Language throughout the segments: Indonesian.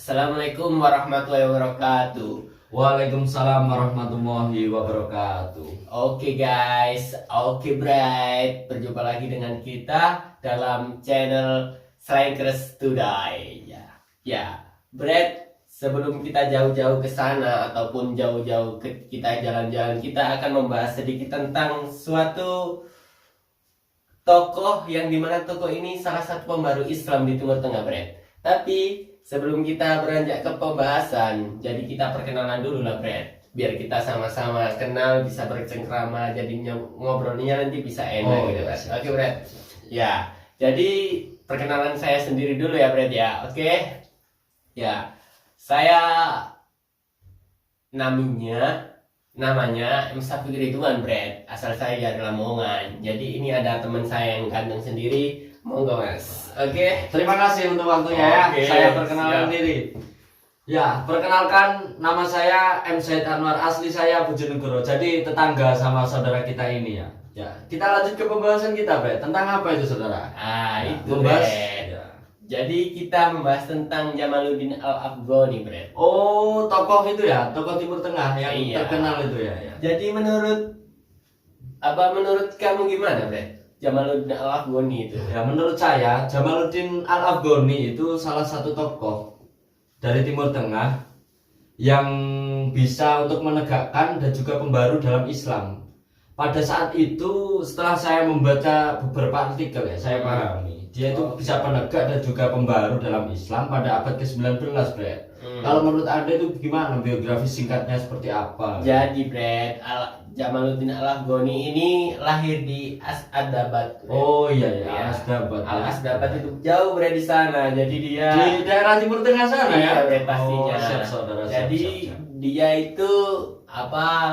Assalamualaikum warahmatullahi wabarakatuh. Waalaikumsalam warahmatullahi wabarakatuh. Oke guys, oke Bright, berjumpa lagi dengan kita dalam channel Slankers Today. Ya, Bright, sebelum kita jauh-jauh ke sana ataupun jauh-jauh kita jalan-jalan, kita akan membahas sedikit tentang suatu tokoh yang dimana tokoh ini salah satu pembaru Islam di Timur Tengah, Bright. Tapi sebelum kita beranjak ke pembahasan, jadi kita perkenalan dulu lah, Brad. Biar kita sama-sama kenal, bisa bercengkrama, jadinya ngobrolnya nanti bisa enak gitu, Brad. Oke, Brad. Ya, jadi perkenalan saya sendiri dulu ya, Brad ya. Oke. Ya, saya namanya M. Safiq Ridwan, Brad. Asal saya dari Lamongan. Jadi ini ada teman saya yang ganteng sendiri. Monggo Mas. Oke. Terima kasih untuk waktunya Oke, ya. Saya perkenalkan siap. diri. Ya, perkenalkan nama saya M. Said Anwar, asli saya Bojonegoro. Jadi tetangga sama saudara kita ini ya. Ya, kita lanjut ke pembahasan kita, Bre. Tentang apa itu, saudara? Itu Membahas. Bre. Ya. Jadi kita membahas tentang Jamaluddin Al-Afghani, Bre. Oh, tokoh itu ya, tokoh Timur Tengah yang Iya. terkenal itu ya. Ya. Jadi menurut kamu gimana, Bre? Jamaluddin Al-Afghani itu. Ya, menurut saya Jamaluddin Al-Afghani itu salah satu tokoh dari Timur Tengah yang bisa untuk menegakkan dan juga pembaru dalam Islam. Pada saat itu setelah saya membaca beberapa artikel ya, saya pahami dia itu bisa penegak dan juga pembaru dalam Islam pada abad ke-19, Bre. Kalau menurut Anda itu gimana biografi singkatnya seperti apa? Jadi, Bre, Jamaluddin Al-Afghani ini lahir di As'adabad. Bre. Oh iya ya, Ya. Asdabat. Al-Asdabat itu jauh, Bre, di sana. Jadi dia Di daerah Timur Tengah sana ya? Iya, Bre, pastinya. Oh, siap, saudara, siap, Jadi siap. dia itu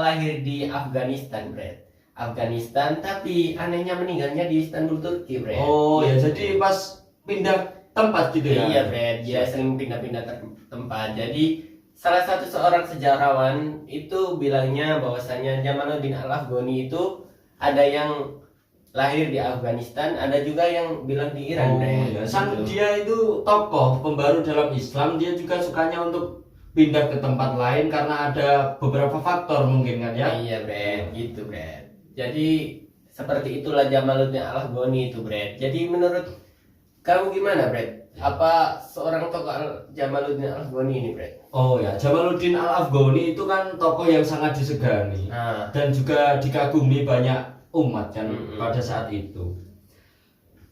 lahir di Afghanistan, Bre. Afghanistan, tapi anehnya meninggalnya di Istanbul, Turki, Bre. Oh ya, jadi pas pindah tempat gitu ya? Iya, Bre, dia sering pindah-pindah tempat. Jadi salah satu seorang sejarawan itu bilangnya bahwasanya Jamaluddin Al-Afghani itu ada yang lahir di Afghanistan, ada juga yang bilang di Iran, Oh Bre. ya, sang Gitu. dia itu tokoh pembaru dalam Islam. Dia juga sukanya untuk pindah ke tempat lain karena ada beberapa faktor mungkin kan ya? Iya, Bre, gitu, Bre. Jadi seperti itulah Jamaluddin Al-Afghani itu, Bre. Jadi menurut kamu gimana, Bre? Apa seorang tokoh Jamaluddin Al-Afghani ini, Bre? Oh ya, Jamaluddin Al-Afghani itu kan tokoh yang sangat disegani Nah, dan juga dikagumi banyak umat kan pada saat itu.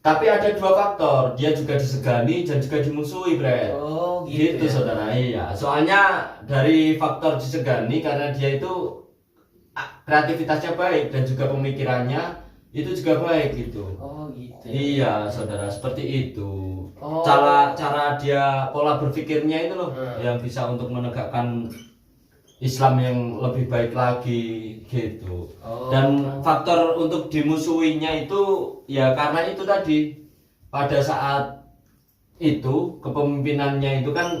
Tapi ada dua faktor, dia juga disegani dan juga dimusuhi, Bre. oh gitu Gitu ya. saudara, iya. Soalnya dari faktor disegani karena dia itu kreativitasnya baik dan juga pemikirannya itu juga baik gitu. Oh gitu ya. Iya saudara, seperti itu. Oh. Cara dia pola berpikirnya itu loh yang bisa untuk menegakkan Islam yang lebih baik lagi gitu. Oh. Dan faktor untuk dimusuhinya itu ya karena itu tadi pada saat itu kepemimpinannya itu kan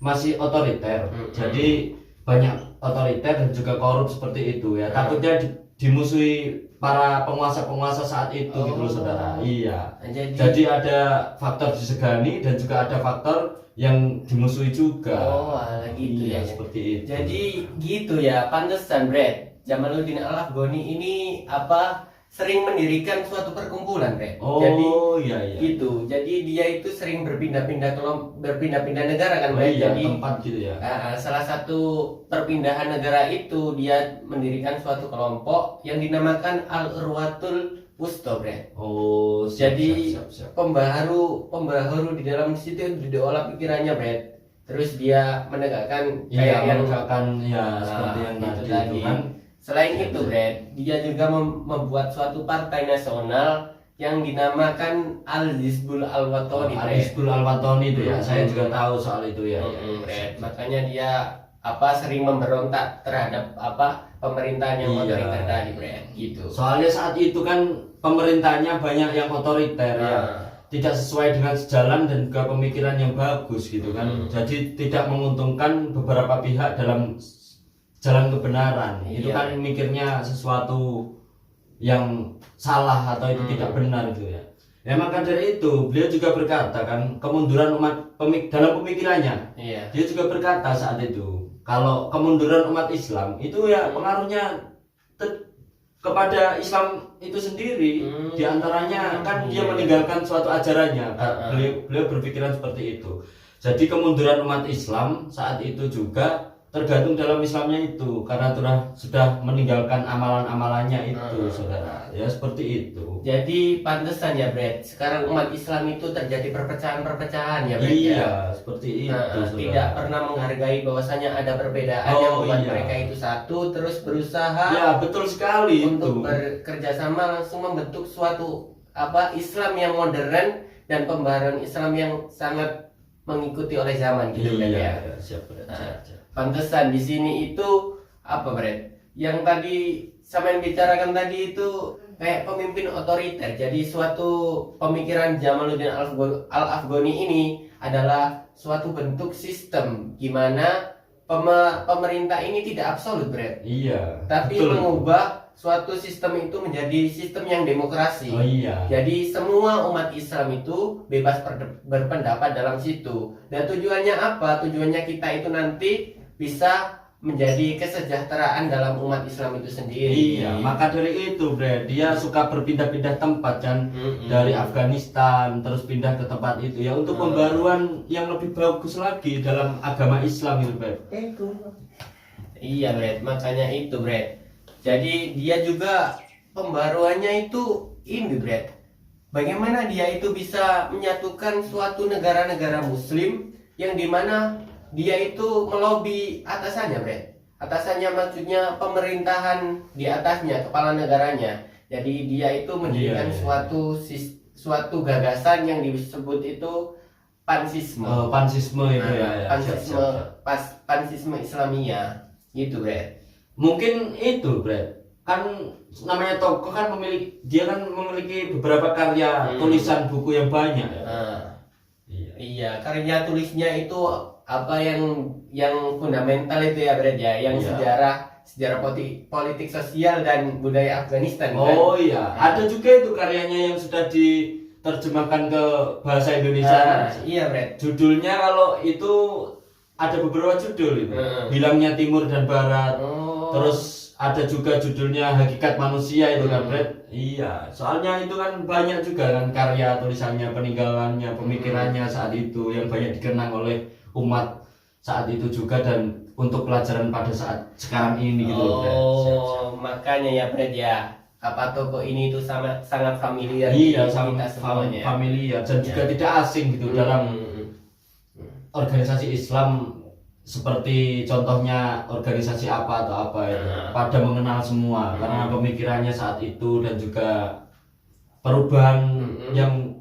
masih otoriter. Jadi banyak otoriter dan juga korup seperti itu ya. Takutnya dimusuhi para penguasa-penguasa saat itu gitu loh saudara. Iya. Jadi ada faktor disegani dan juga ada faktor yang dimusuhi juga. Oh, gitu iya, ya. seperti itu. Jadi gitu ya, pantesan, Bre. Jamaluddin Al-Afghani ini sering mendirikan suatu perkumpulan, Bre. Jadi iya iya. gitu. Jadi dia itu sering berpindah-pindah negara kan, Oh, Bre. iya, Jadi tempat gitu ya. salah satu perpindahan negara itu dia mendirikan suatu kelompok yang dinamakan Al-Urwatul Wusta, Bre. Oh, siap, Jadi siap. pembaharu di dalam situ diolah pikirannya, Bre. Terus dia menegakkan Iya, yang menegakkan ya seperti yang itu tadi itu kan. Selain itu, Bre, dia juga membuat suatu partai nasional yang dinamakan Al-Hizbul Al-Watani, Bre. Al-Hizbul Al-Watani itu ya. Saya juga tahu soal itu ya. Bre. Makanya dia sering memberontak terhadap pemerintahan yang Iya. otoriter tadi, Bre. Gitu. Soalnya saat itu kan pemerintahnya banyak yang otoriter ya. Tidak sesuai dengan sejalan dan juga pemikiran yang bagus gitu kan. Jadi tidak menguntungkan beberapa pihak dalam jalan kebenaran. Itu Iya. kan mikirnya sesuatu yang salah atau itu tidak benar gitu ya. Ya maka dari itu beliau juga berkata kan kemunduran umat dalam pemikirannya. Iya. Dia juga berkata saat itu kalau kemunduran umat Islam itu ya pengaruhnya kepada Islam itu sendiri. Di antaranya kan dia meninggalkan suatu ajarannya. Beliau berpikiran seperti itu. Jadi kemunduran umat Islam saat itu juga tergantung dalam Islamnya itu karena sudah meninggalkan amalan-amalannya itu, saudara. Ya seperti itu. Jadi pantesan ya, Brad. Sekarang umat Islam itu terjadi perpecahan-perpecahan ya, Brad. Iya, seperti itu. Saudara. Tidak pernah menghargai bahwasanya ada perbedaan yang membuat mereka itu satu, terus berusaha. Ya, betul sekali untuk itu. bekerja sama langsung membentuk suatu Islam yang modern dan pembaharuan Islam yang sangat mengikuti oleh zaman gitu, Brad ya. Siap. Pantesan di sini itu Brad? Yang tadi sampean bicarakan tadi itu kayak pemimpin otoriter. Jadi suatu pemikiran Jamaluddin Al-Afghani ini adalah suatu bentuk sistem gimana pemerintah ini tidak absolut, Brad. Iya. Tapi betul. mengubah suatu sistem itu menjadi sistem yang demokrasi. Oh iya. Jadi semua umat Islam itu bebas berpendapat dalam situ. Dan tujuannya apa? Tujuannya kita itu nanti bisa menjadi kesejahteraan dalam umat Islam itu sendiri. Iya, maka dari itu, Bre, dia suka berpindah-pindah tempat kan, dari Afghanistan terus pindah ke tempat itu ya untuk pembaruan yang lebih bagus lagi dalam agama Islam itu, Bre. Iya, Bre, makanya itu, Bre. Jadi dia juga pembaruannya itu ini, Bre. Bagaimana dia itu bisa menyatukan suatu negara-negara Muslim yang dimana dia itu melobi atasannya, Bre. Atasannya maksudnya pemerintahan di atasnya, kepala negaranya. Jadi dia itu mendirikan suatu gagasan yang disebut itu pansisme. Pansisme itu ya. Pansisme Islamiyah. Gitu, Bre. Mungkin itu, Bre. Kan namanya tokoh kan memiliki beberapa karya tulisan buku yang banyak ya. Iya, karya tulisnya itu yang fundamental itu ya, Brad ya, yang sejarah politik sosial dan budaya Afghanistan. Oh kan? Iya, ada juga itu karyanya yang sudah diterjemahkan ke bahasa Indonesia. Iya, Brad. Judulnya kalau itu ada beberapa judul itu. Bilangnya Timur dan Barat. Terus ada juga judulnya Hakikat Manusia itu kan, Brad. Iya, soalnya itu kan banyak juga kan karya tulisannya, peninggalannya, pemikirannya saat itu yang banyak dikenang oleh umat saat itu juga dan untuk pelajaran pada saat sekarang ini gitu, Brad. Makanya ya, Brad ya. Tokoh ini itu sangat familiar. Iya, kita semuanya. Familiar dan juga tidak asing gitu dalam organisasi Islam. Seperti contohnya organisasi apa atau apa itu pada mengenal semua karena pemikirannya saat itu dan juga perubahan yang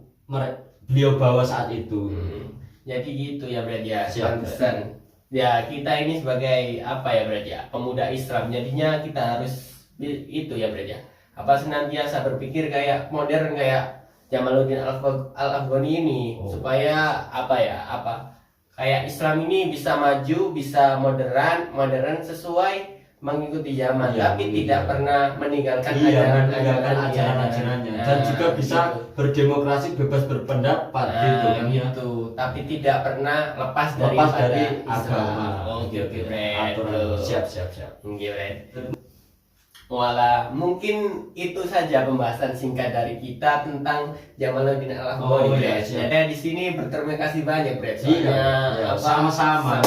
beliau bawa saat itu. Jadi gitu ya, Brad ya. Pantesan. Ya, kita ini sebagai Brad ya, pemuda Islam. Jadinya kita harus itu ya, Brad ya. Senantiasa berpikir kayak modern kayak Jamaluddin Al-Afghani ini supaya kayak Islam ini bisa maju, bisa modern sesuai mengikuti zaman, tapi tidak pernah meninggalkan ajaran-ajarannya dan juga bisa berdemokrasi, bebas berpendapat gitu kan ya. Tapi tidak pernah lepas dari agama. Oke, Brad. Siap. Oke, Brad. Wala, mungkin itu saja pembahasan singkat dari kita tentang Jamaluddin Al-Afghani. Jadi di sini berterima kasih banyak, Brad. Iya, sama-sama.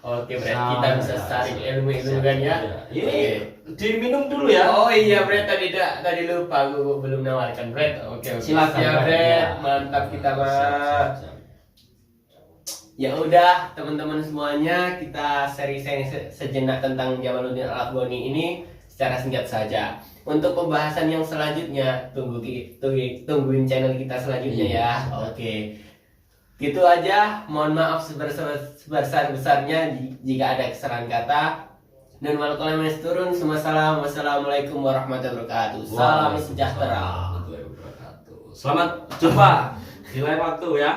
Oke, Brad, kita bisa saring ilmu itu kan ya. Ini diminum dulu ya. Oh iya, Brad, tadi lupa aku belum nawarkan, Brad. Oke. Silakan, ya, Brad. Mantap kita mah. Ya udah, teman-teman semuanya, kita sharing sejenak tentang Jamaluddin Al-Afghani ini secara singkat saja. Untuk pembahasan yang selanjutnya, tungguin channel kita selanjutnya ya. Oke. Gitu aja. Mohon maaf sebesar-besarnya jika ada kesalahan kata. Dan walau turun, wassalamualaikum warahmatullahi wabarakatuh. Salam sejahtera. Selamat jumpa di lain waktu ya.